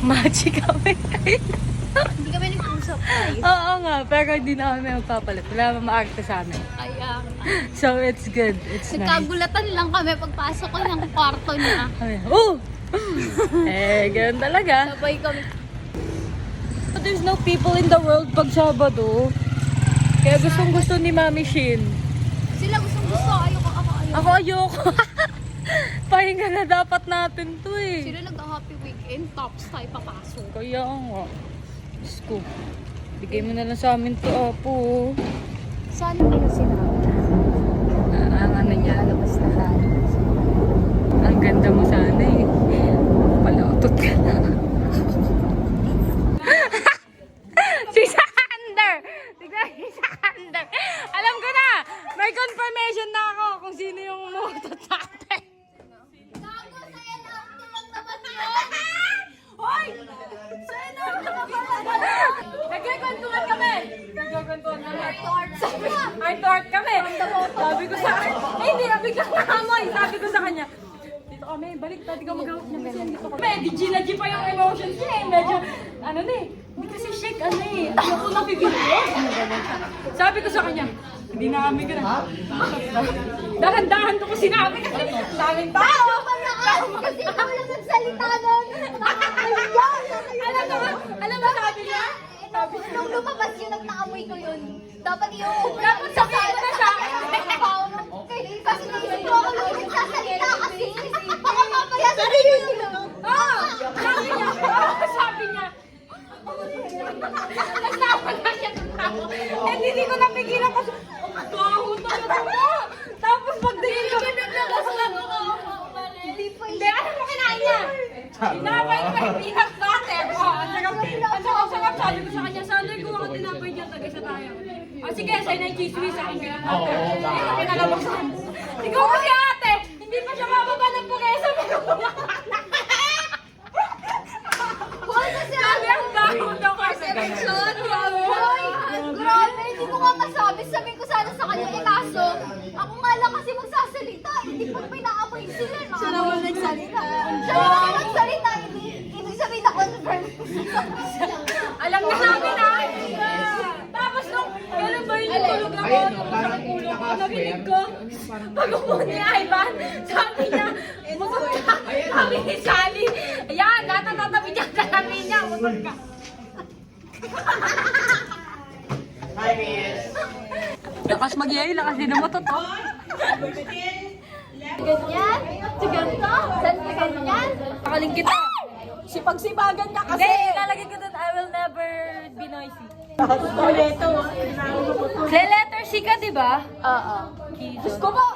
Machi kami. Hindi kami nag-usap tayo. Oo nga, pero hindi na kami magpapalit. Wala naman maarte sa amin. Kaya, So, it's good. It's nice. nagkagulatan lang kami pagpasok ko ng kwarto niya. Kami, oh! Ganun talaga. Sabay kami. But there's no people in the world pag Sabado. Kaya gustong gusto ni Mami Shin. Sila gustong gusto, ayoko, ako ayoko. Ako ayoko. Pahinga na dapat natin to eh. Sila nag-happy weekend, tops tayo papasok. Kaya nga. Diyos ko. Bigay mo na lang sa amin to, Apo. Sana ano sinabi? Ang ano niya. Lalabas na tayo. Ang ganda mo sana eh. Palautot ka na. Si Sander! Tignan si Sander! Alam ko na! May confirmation na ako kung sino yung umutot sa atin. Gago, saya na ako lang naman yun! Hoy! Saya na ako naman! Nagkikwentuhan kami! Nagkikwentuhan kami. Art Art kami! Sabi ko sa kanya, eh hindi na biglang nakamoy. Sabi ko sa kanya, dito kami, balik tayo, di ka mag-out niya kasi dito kami. Di G pa yung emotions niya eh. Medyo, ano na eh. Hindi kasi shake, ano eh. Ano ko napipigil. Sabi ko sa kanya, hindi na kami ganun. Dahan-dahan ko sinabi kasi daming tao. Kasi ikaw lang nagsalita nun! Alam mo sabi niya? Nung lumabas yun, nag-naamoy ko yun. Dapat yung... Dapat sabihin mo na sa akin. Kasi naisip ko ako lang nagsasalita kasi. Baka mamaya sabihin nila. Sabi niya. Nagtawa na siya ng tao. Eh, hindi ko napigilan kasi, baho talaga mo. Tapos pagtingin ko, naglagas lang ako. Hindi, ano mo kinain niya? Tinapay ko, hindi nag-butter. Ang sarap, sabi ko sa kanya, sana kung ako tinapay niya, tagay sa tayo. O sige, sa'yo na yung chismis, akin kinapay. Eh, kinalabasan. Ikaw mo si ate, hindi pa siya mababa ng puresa, pero sabi ang baho daw kasi. Grabe, hindi ko nga masabi. Sabihin ko sana sa kanya, kaso, ako nga lang kasi magsasalita. Hindi ko pinaamoy sila. Siya naman nagsalita. Siya naman nagsalita. Ibig sabihin na confirm. Alam na namin na. Tapos nung, kailan ba yung tulog ako? Sa ulo ko, narinig ko. Pag umuha ni Ivan, sabi niya, musot ka. Sabi ni Sally, ayan, natatatabi niya, sabi niya, musot ka. Lakas mag-yay, lakas din ang matoto. Ganyan? Si ganito? Saan ka ganyan? Pakaling kita. Sipag-sipagan niya kasi. Hindi, ilalagay ko dun, I will never be noisy. Ito. Letter C ka, di ba? Oo. Diyos ko ba?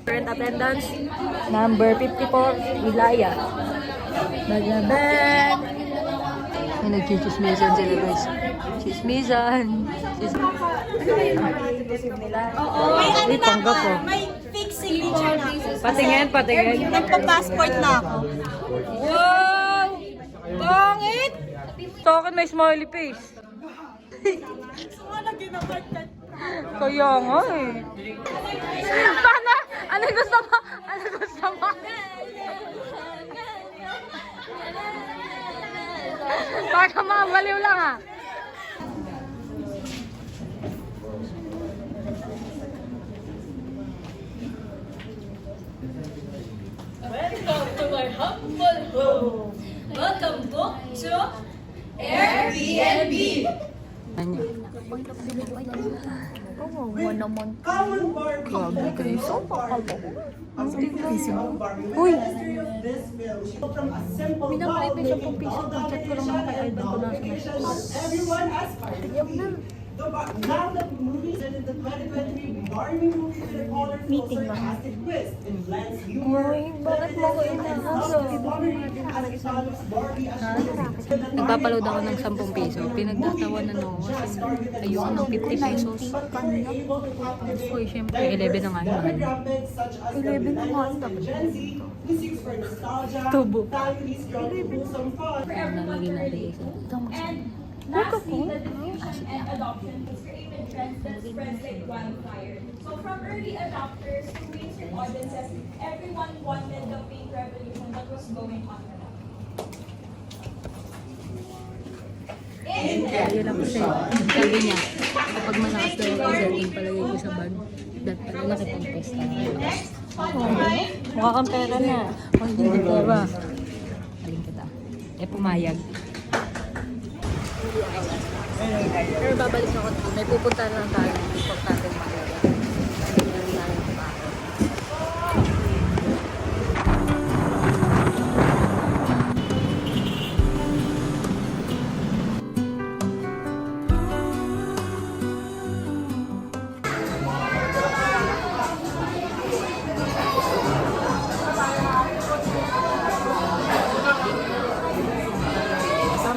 Current attendance, number 54, Wilaya. Naglaban. May nagchichismisan sila guys. Chismisan. May ano na panggap ako, ko. may fixed signature na ako. Patingin, patingin. Nagpa-passport na ako. Wow! Pangit! Sa akin may smiley face. Kaya nga eh. Paano? Ano gusto mo? Ano gusto mo? Baka mabaliw lang ah. Welcome to my humble home. Welcome to Airbnb. Oo, naman. Grabe kayo. So, ang Uy! Minapay pa siya po piso. Chat ko lang naman kay Ivan ko na. Everyone has now the movies and the 2023 Barbie movie with a colorful sarcastic twist in blends humor. Bakit mo ko inahaso? Nagpapaload ako ng 10 piso. Pinagtatawanan ako kasi ayoko ng 50 pesos. Uy, syempre, 11 na nga yun. 11 na nga Tubo. Buka ko? So from early adopters to mainstream audiences, everyone wanted the pink revolution that was Ayun lang kasi, sabi niya, kapag malakas daw ako setting, palagay ko sa bag. Dahil pala nakipag-test ako. Mukha kang pera na. Oh, hindi ko pera. Aling kita. Pumayag. Pero babalik ako dito. May pupunta lang tayo. Importante mahalaga.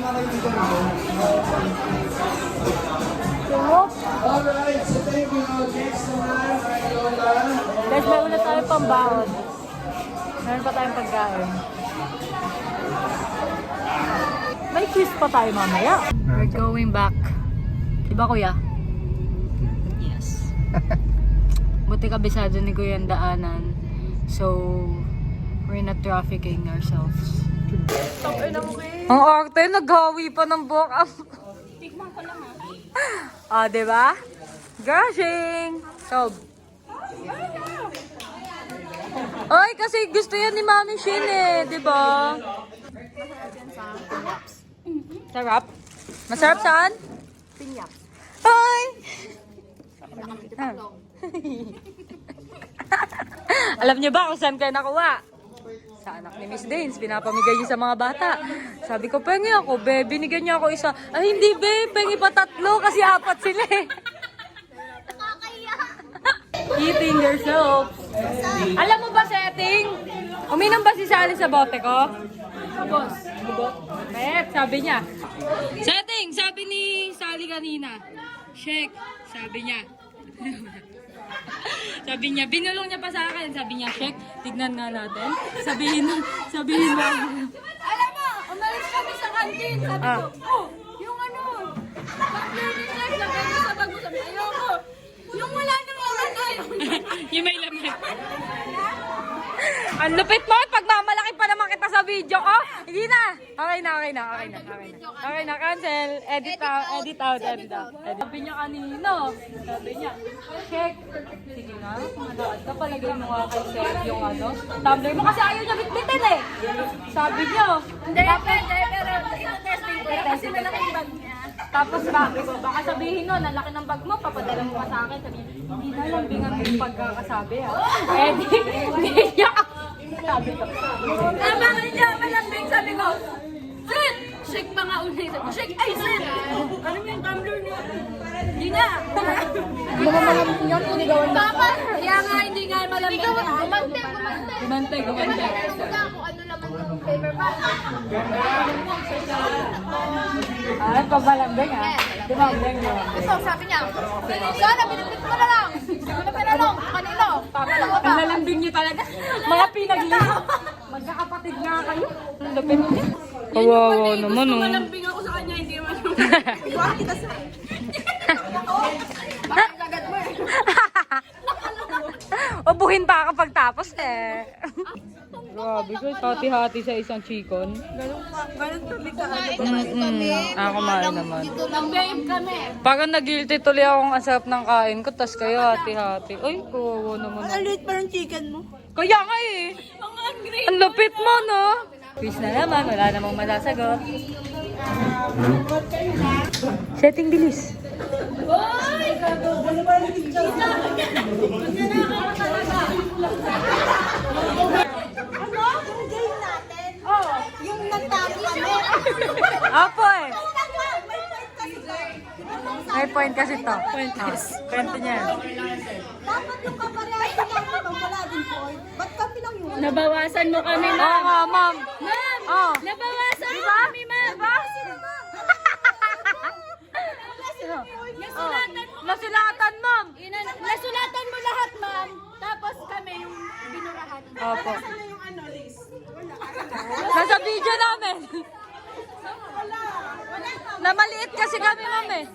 Meron tayong trabaho. Alright, so thank you. Next naman ay Lola. Guys, may una tayo pang baon. Meron pa tayong pagkain. May quiz pa tayo mamaya. We're going back. Diba kuya? Yes. Buti kabisado ni kuya ang daanan. So, we're not trafficking ourselves. Ang arte, naghawi pa ng buhok. Tikman ko lang ha. Ah, diba? Gushing! Sob. Ay, kasi gusto yan ni Mami Shin eh, diba? Sarap? Masarap saan? Pinyak. Ay! Alam niyo ba kung saan kayo nakuha? Sa anak ni Miss Danes, pinapamigay niya sa mga bata. Sabi ko, pengi ako, be. Binigyan niya ako isa. Ay, hindi, be. Pengi pa 3 kasi 4 sila eh. Nakakahiya. Eating themselves. Alam mo ba, setting? Uminom ba si Sally sa bote ko? Boss. Bet, sabi niya. Setting, sabi ni Sally kanina. Shake, sabi niya. Sabi niya, binulong niya pa sa akin. Sabi niya, Shek, tignan nga natin. Sabihin mo. Alam mo, umalis kami sa kantin. Sabi ko, oh, yung ano, pang-learning life, lagay mo sa bag mo. Sabi, ayoko. Yung wala nang laman, ayaw. Yung may laman. Ang lupit mo, pagmamalaki pa naman kita sa video ko. Hindi na. Okay na, cancel. Edit out. Sabi niya kanino. Sabi niya, check. Sige nga, manood ka, palagay mo nga kay Seth yung ano. Tumbler mo kasi ayaw niya bitbitin eh. Sabi niya. Hindi, pero ito-testing ko lang kasi malaking bag niya. Tapos baka sabihin nun, ang laki ng bag mo, papadala mo pa sa akin. Sabi niya, hindi na lambingan mo yung pagkakasabi ah. Eh, di niya. Sabi ko. Bakit niya malambing? Sabi ko, Sid! Shake pa nga unay. Sabi ko, shake! Ay, Sid! Ano yung tumbler niya? Hindi nga. Hindi mo malambing yun, inigawan na. Papa, kaya nga hindi nga malambing. Gumante. Gumante. Kaya kung ano naman yung paper bag. Ay, pabalambing ah. Tumambing mo. So, sabi niya, sana binibit mo na lang. Hindi ko na pinanong. Kanino? Ang lalambing niyo talaga. Mga pinagliw. Magkakapatid nga kayo. Ang lupit niyo. Kawawa naman oh. Malambing ako sa kanya, hindi naman yung... Iwan kita sa... Bakit agad mo eh? Ubuhin pa ako pagtapos eh. Grabe ko, hati-hati sa isang chicken. Ganun kami ka. Ako kumain naman. Dito lang babe kami. Parang nag-guilty tuloy akong ang sarap ng kain ko, tas kayo hati-hati. Ay, kawawa naman. Ang liit pa ng chicken mo. Kaya nga eh. Ang lupit mo, no? Quiz na naman, wala namang masasagot. Setting bilis. Ano? Yung game natin? Oo. Yung nagtago kami. Apo eh. May point kasi to. May point kasi to. Kwento niya. Dapat yung kaparehan ko lang pag wala din point. Ba't kami lang yun? Nabawasan mo kami, Oo nga, ma'am. Ma'am! Oh. Nabawasan mo kami, ma'am! Nasulatan mo. Nasulatan, ma'am. Nasulatan mo lahat, ma'am. Tapos kami yung binurahan. Opo. Nasa video namin. Na maliit kasi kami, ma'am eh.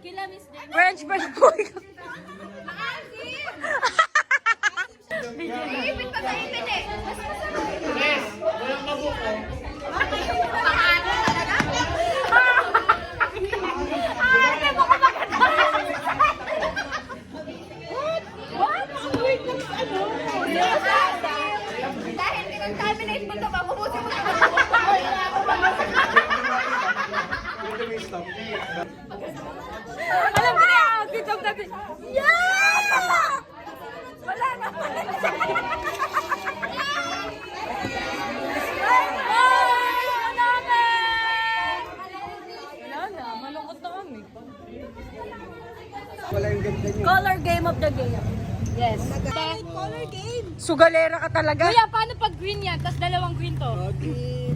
Kila Miss Jen. French press boy. Iipit pa sa ipin eh. Mas masarap. contaminate mo ito, mabubusin mo na. Alam ko na yung outfit of the day. Yeah! Wala na. Wala na, malungkot na kami. Color game of the game. Yes. Color game. Sugalera ka talaga. Kuya, paano pag green yan? Tapos dalawang green to?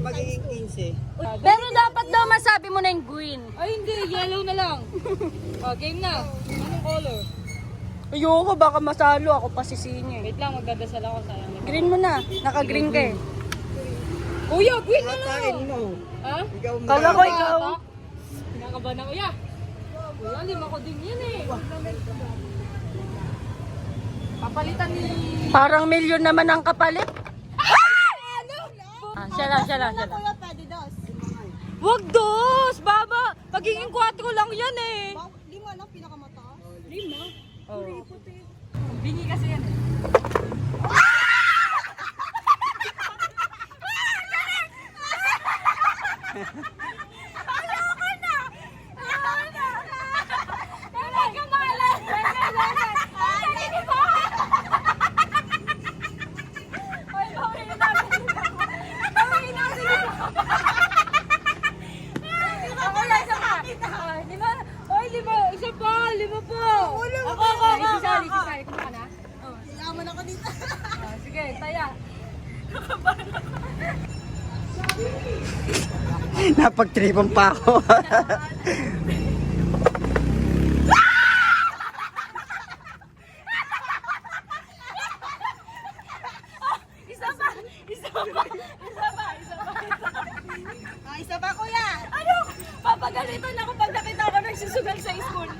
Magiging 15. Pero dapat daw masabi mo na yung green. Ay, hindi. Yellow na lang. Game na. Anong color? Ayoko, baka masalo ako pasisihin niya. Wait lang, magdadasal ako sayang. Green mo na. Naka-green ka eh. Kuya, green na lang. mo. Ha? Ikaw mo. Kala ko ikaw. Kinakabahan ako. Kuya, lima ko din yan eh. Papalitan ni... Parang milyon naman ang kapalit. Siya lang. Kuya, pwede dos. Wag dos, baba. Pagiging 4 lang yan eh. 5 lang pinakamataas. 5? Oo. Bingi kasi yan eh. Lima po! Ako. Isisali. Kumaka na? Yaman ako dito. Sige, taya. Napagtripan pa ako. Isa pa, Isa pa, kuya. Ano? Papagalitan ako pag nakita ko nagsusugal sa school.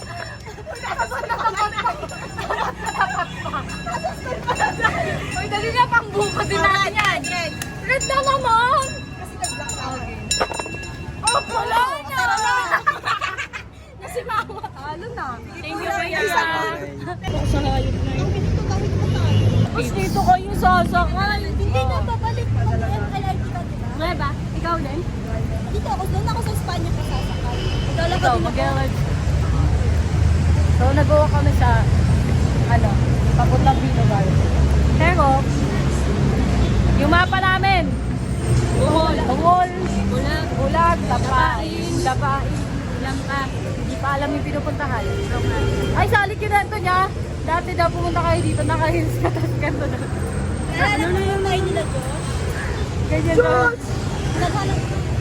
Uy, dali na pang buko din natin yan. Red na naman! Kasi nag-block na ako. Oh, wala na! Nasimawa. Halo na. Thank you, Kuya. Ako sa hayop na yun. Ito gawin mo tayo. Mas dito kayo sasakay. Hindi na babalik ko. LRT ka, diba? Diba? Ikaw din? Dito ako, doon ako sa Espanya pa sasakay. Magdala Ikaw, mag-alarm. So, nag-uwa kami sa, papuntang Bino Bar. Pero, yung mapa namin, Bungol, Bulag, Tapain, Langka. Hindi pa alam yung pinupuntahan. Ay, sa Alikinento niya. Dati daw pumunta kayo dito, naka-hills ka, tapos ganito na. Ano na yung line nila, Diyos? Ganyan daw.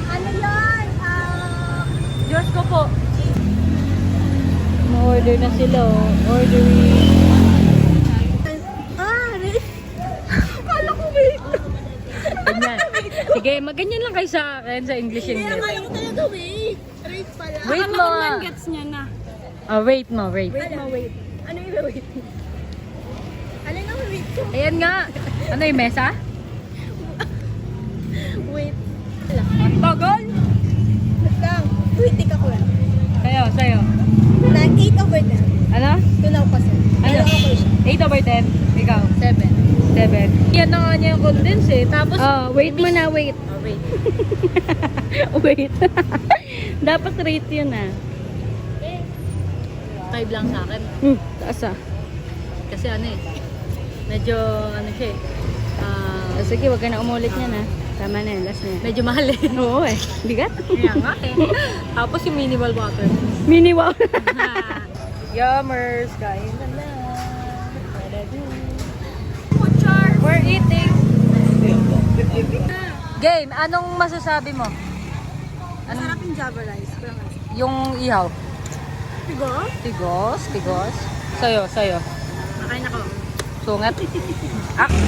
Ano yan? Diyos ko po. Ma-order na sila, oh. Ordering. Kala ko wait. Ganyan. Sige, maganyan lang kayo sa akin sa English. Kaya nga yung talaga wait. Wait pala. Wait mo. Gets niya na. Wait mo, wait. Wait. Ano yung wait? Ano yung wait ko? Ayan nga. Ano yung mesa? Wait. Tagal? Wait lang. Wait ako lang. Sa'yo. 8/10. Ano? 2%. Ano? 8/10? Ikaw? 7. Yan na nga niya yung condense eh. Tapos, Wait mo na, wait. wait. Wait. Dapat rate yun ah. 5 lang sa akin. Taas ah. Kasi medyo siya eh. Sige, wag ka na umulit niyan ah. Tama na yun, last na yan. Medyo mahal eh. Oo eh. Bigat. Kaya nga eh. Tapos yung minimal water. Mini wow. Yummers, kain na na. We're eating. Game, anong masasabi mo? Sarap yung Java rice. Yung ihaw? Tigo? Tigos. Sa'yo. Makain ako. Sungat.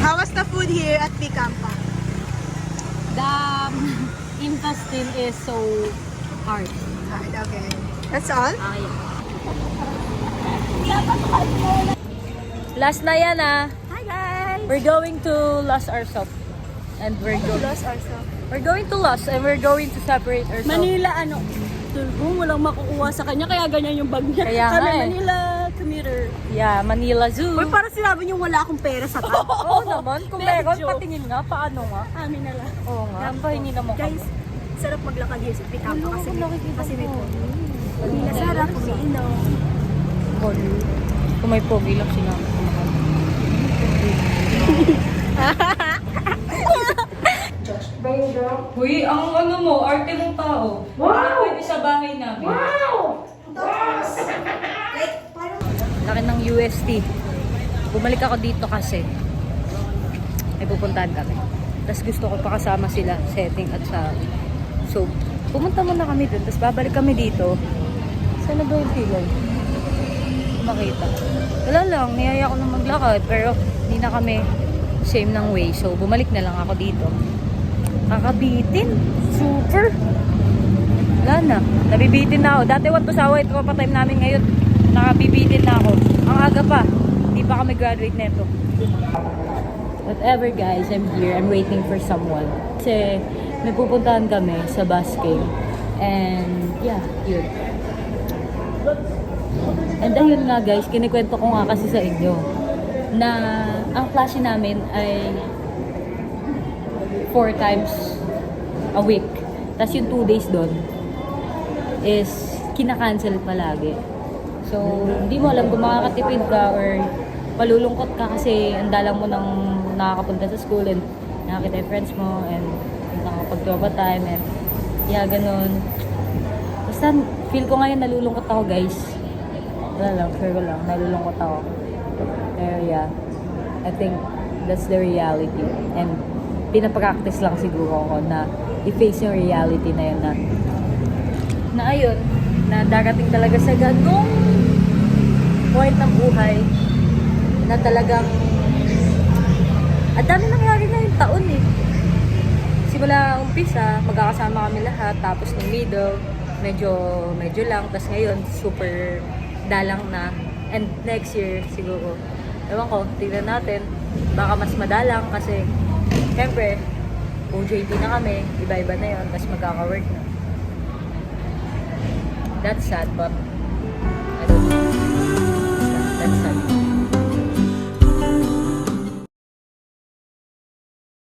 How was the food here at Picampa? The intestine is so hard. Okay. That's all? Last na yan ah. Hi guys! We're going to lose ourselves. And we're going to lose and we're going to separate ourselves. Manila, tulbong, walang makukuha sa kanya, kaya ganyan yung bag niya. Kaya nga Kami, eh. Manila, commuter. Yeah, Manila Zoo. Uy, parang sinabi niyo wala akong pera sa tao. Oo naman, kung meron, Medyo. patingin nga, paano nga? Amin na lang. Oo nga, pahingi naman Guys, sarap maglakad dito sa Pitapa kasi, nakikita kasi may ko. pogi. Hindi na sarap, umiinom. Kung may pogi lang sinabi ko naman. Uy, ang ano mo, arte mong tao. Wow! Pwede sa bahay namin. Wow! Laki ng UST. Bumalik ako dito kasi may pupuntahan kami. Tapos gusto ko pa kasama sila, setting at sa... So, pumunta muna kami dun. Tapos babalik kami dito. Saan na ba yung pilay? Makita. Wala lang, niyaya ko na maglakad. Pero hindi na kami same ng way. So, bumalik na lang ako dito. Kakabitin. Super. Wala na. Nabibitin na ako. Dati 1 to sawa. Ito pa time namin ngayon. Nakabibitin na ako. Ang aga pa. Hindi pa kami graduate neto. Whatever guys, I'm here. I'm waiting for someone. Kasi may pupuntahan kami sa basking. And yeah, yun. And ayun nga guys, kinikwento ko nga kasi sa inyo na ang klase namin ay 4 times a week. Tapos yung 2 days doon is kinakancel palagi. So, hindi mo alam kung makakatipid ka or malulungkot ka kasi ang dalang mo nang nakakapunta sa school and nakakita yung friends mo and nakakapag-tropa time and yeah, ganun. Basta feel ko ngayon nalulungkot ako guys. Wala lang, sure ko lang, nalulungkot ako. Pero yeah, I think that's the reality. And pinapractice lang siguro ako na i-face yung reality na yun na ayun, na darating talaga sa ganung point ng buhay na talagang ang dami nangyari na yung taon eh. Simula umpisa, magkakasama kami lahat, tapos ng middle, medyo lang, tapos ngayon super dalang na. And next year siguro, ewan ko, tingnan natin, baka mas madalang kasi syempre OJT na kami, iba-iba na yun, tapos magkaka-work na. That's sad, but